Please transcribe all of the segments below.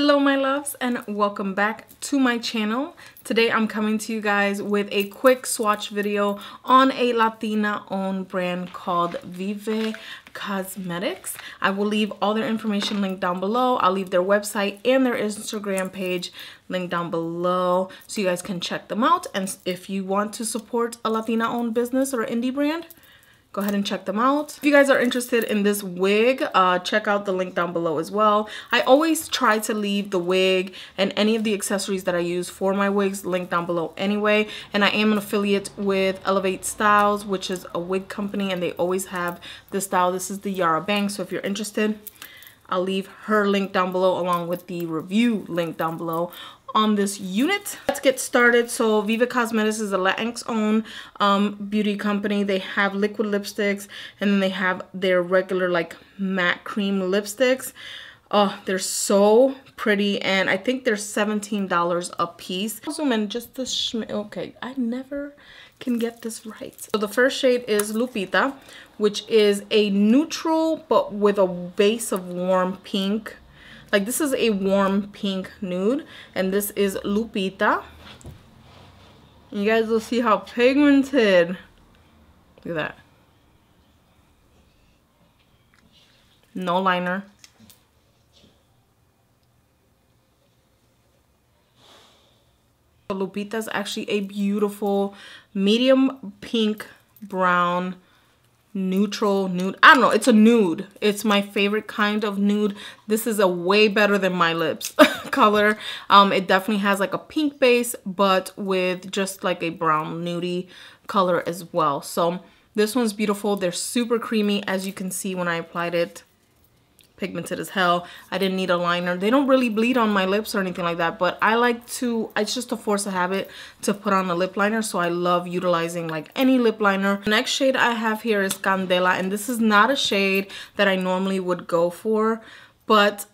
Hello my loves and welcome back to my channel. Today I'm coming to you guys with a quick swatch video on a Latina owned brand called Vive Cosmetics. I will leave all their information linked down below. I'll leave their website and their Instagram page linked down below so you guys can check them out. And if you want to support a Latina owned business or indie brand, go ahead and check them out. If you guys are interested in this wig, check out the link down below as well. I always try to leave the wig and any of the accessories that I use for my wigs linked down below anyway. And I am an affiliate with Elevate Styles, which is a wig company, and they always have this style. This is the YARA bang, so if you're interested, I'll leave her link down below along with the review link down below on this unit. Let's get started. So Vive Cosmetics is a LATINX owned beauty company. They have liquid lipsticks and then they have their regular like matte cream lipsticks. Oh, they're so pretty, and I think they're $17 a piece. I'll zoom in just this. Okay, I never can get this right. So the first shade is Lupita, which is a neutral but with a base of warm pink. Like, this is a warm pink nude, and this is Lupita. You guys will see how pigmented. Look at that. No liner. Lupita is actually a beautiful medium pink brown neutral nude. I don't know, it's a nude. It's my favorite kind of nude. This is a way better than my lips color. It definitely has like a pink base but with just like a brown nudie color as well. So this one's beautiful. They're super creamy, as you can see when I applied it. Pigmented as hell. I didn't need a liner. They don't really bleed on my lips or anything like that, but I like to, it's just a force of habit to put on a lip liner, so I love utilizing like any lip liner. The next shade I have here is Candela, and this is not a shade that I normally would go for, but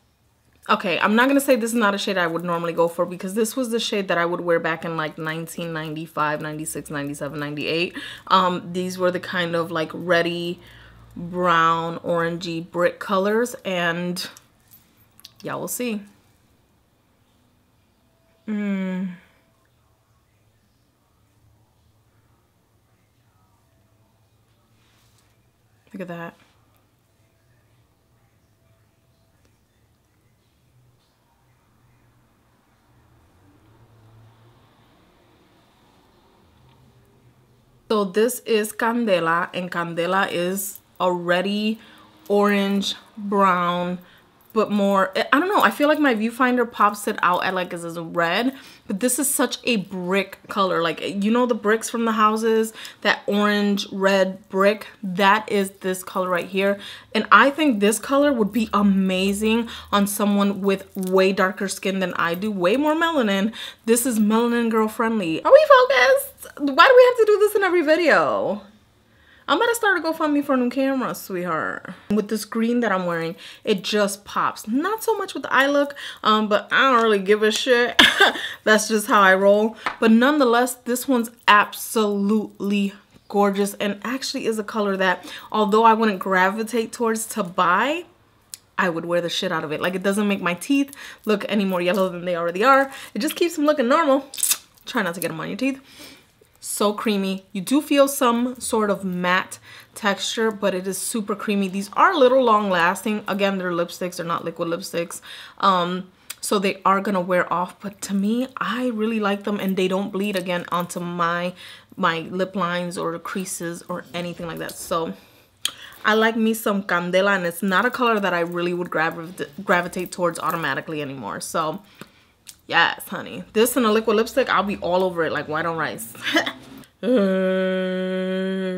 okay, I'm not gonna say this is not a shade I would normally go for, because this was the shade that I would wear back in like 1995, 96, 97, 98. These were the kind of like ready brown orangey brick colors, and y'all will see. Look at that. So this is Candela, and Candela is already orange brown, but more, I don't know, I feel like my viewfinder pops it out at like as a red, but this is such a brick color. Like, you know the bricks from the houses, that orange red brick, that is this color right here. And I think this color would be amazing on someone with way darker skin than I do, way more melanin. This is melanin girl friendly. Are we focused? Why do we have to do this in every video? I'm about to start a GoFundMe for a new camera, sweetheart. With this green that I'm wearing, it just pops. Not so much with the eye look, but I don't really give a shit. That's just how I roll. But nonetheless, this one's absolutely gorgeous, and actually is a color that, although I wouldn't gravitate towards to buy, I would wear the shit out of it. Like, it doesn't make my teeth look any more yellow than they already are. It just keeps them looking normal. Try not to get them on your teeth. So creamy. You do feel some sort of matte texture, but it is super creamy. These are a little long lasting. Again, they're lipsticks, they're not liquid lipsticks, so they are gonna wear off, but to me, I really like them, and they don't bleed again onto my lip lines or creases or anything like that. So I like me some Candela, and it's not a color that I really would gravitate towards automatically anymore. So yes, honey. This and a liquid lipstick, I'll be all over it like white on rice.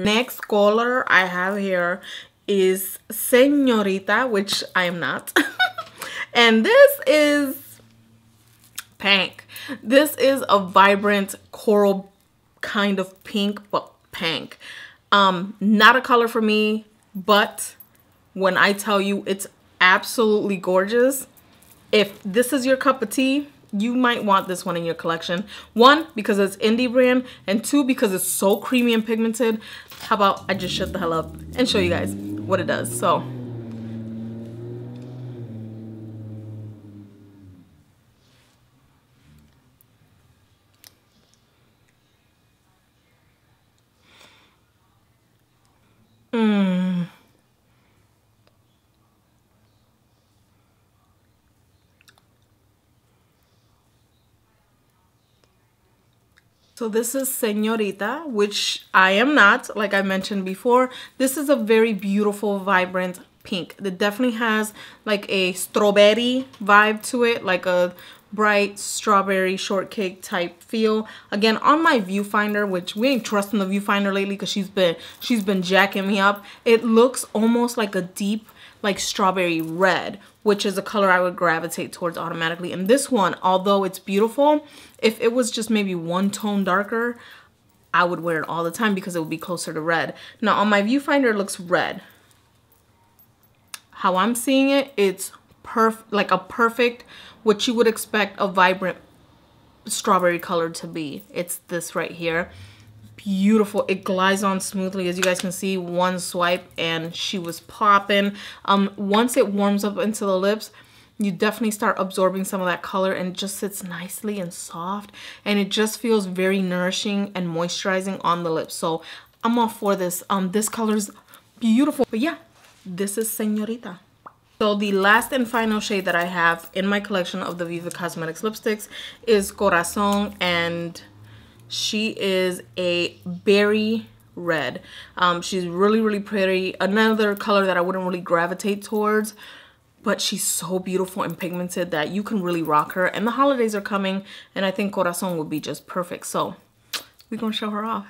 Next color I have here is Senorita, which I am not. And this is pink. This is a vibrant coral kind of pink, but pink. Not a color for me, but when I tell you it's absolutely gorgeous, if this is your cup of tea, you might want this one in your collection. One, because it's indie brand, and two, because it's so creamy and pigmented. How about I just shut the hell up and show you guys what it does. So So this is Senorita, which I am not, like I mentioned before. This is a very beautiful, vibrant pink. It definitely has like a strawberry vibe to it, like a bright strawberry shortcake type feel. Again, on my viewfinder, which we ain't trusting the viewfinder lately because she's been jacking me up. It looks almost like a deep, like strawberry red, which is a color I would gravitate towards automatically. And this one, although it's beautiful, if it was just maybe one tone darker, I would wear it all the time because it would be closer to red. Now on my viewfinder, it looks red. How I'm seeing it, it's like a perfect, what you would expect a vibrant strawberry color to be. It's this right here. Beautiful. It glides on smoothly, as you guys can see. One swipe and she was popping. Once it warms up into the lips, you definitely start absorbing some of that color, and it just sits nicely and soft, and it just feels very nourishing and moisturizing on the lips. So I'm all for this. This color's beautiful. But yeah, this is Senorita. So the last and final shade that I have in my collection of the Vive Cosmetics lipsticks is Corazon, and she is a berry red. She's really, really pretty. Another color that I wouldn't really gravitate towards, but she's so beautiful and pigmented that you can really rock her. And the holidays are coming, and I think Corazon would be just perfect. So we're gonna show her off.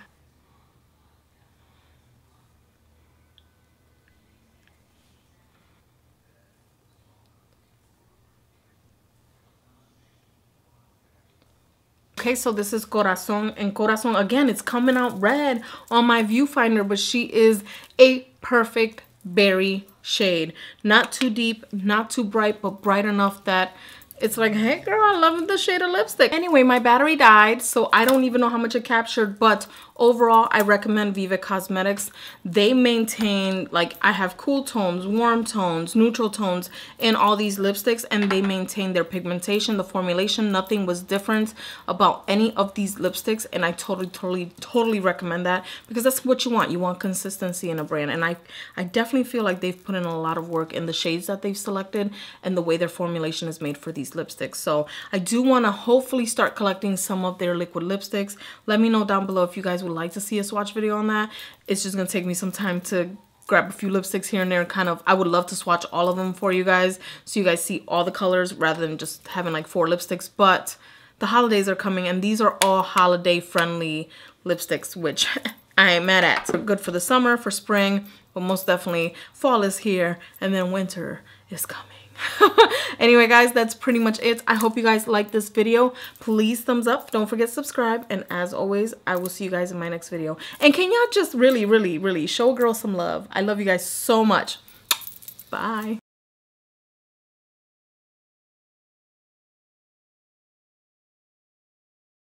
Okay, so this is Corazon, and Corazon, again, it's coming out red on my viewfinder, but she is a perfect berry shade. Not too deep, not too bright, but bright enough that it's like, hey girl, I love the shade of lipstick. Anyway, my battery died, so I don't even know how much it captured, but overall, I recommend Vive Cosmetics. They maintain, like, I have cool tones, warm tones, neutral tones in all these lipsticks, and they maintain their pigmentation, the formulation. Nothing was different about any of these lipsticks, and I totally recommend that, because that's what you want. You want consistency in a brand, and I definitely feel like they've put in a lot of work in the shades that they've selected and the way their formulation is made for these lipsticks. So I do want to hopefully start collecting some of their liquid lipsticks. Let me know down below if you guys would like to see a swatch video on that. It's just gonna take me some time to grab a few lipsticks here and there. Kind of, I would love to swatch all of them for you guys, so you guys see all the colors rather than just having like 4 lipsticks. But the holidays are coming, and these are all holiday friendly lipsticks, which I ain't mad at. They're good for the summer, for spring, but most definitely fall is here, and then winter is coming. Anyway, guys, that's pretty much it. I hope you guys like this video. Please thumbs up. Don't forget to subscribe. And as always, I will see you guys in my next video. And can y'all just really show a girl some love? I love you guys so much. Bye.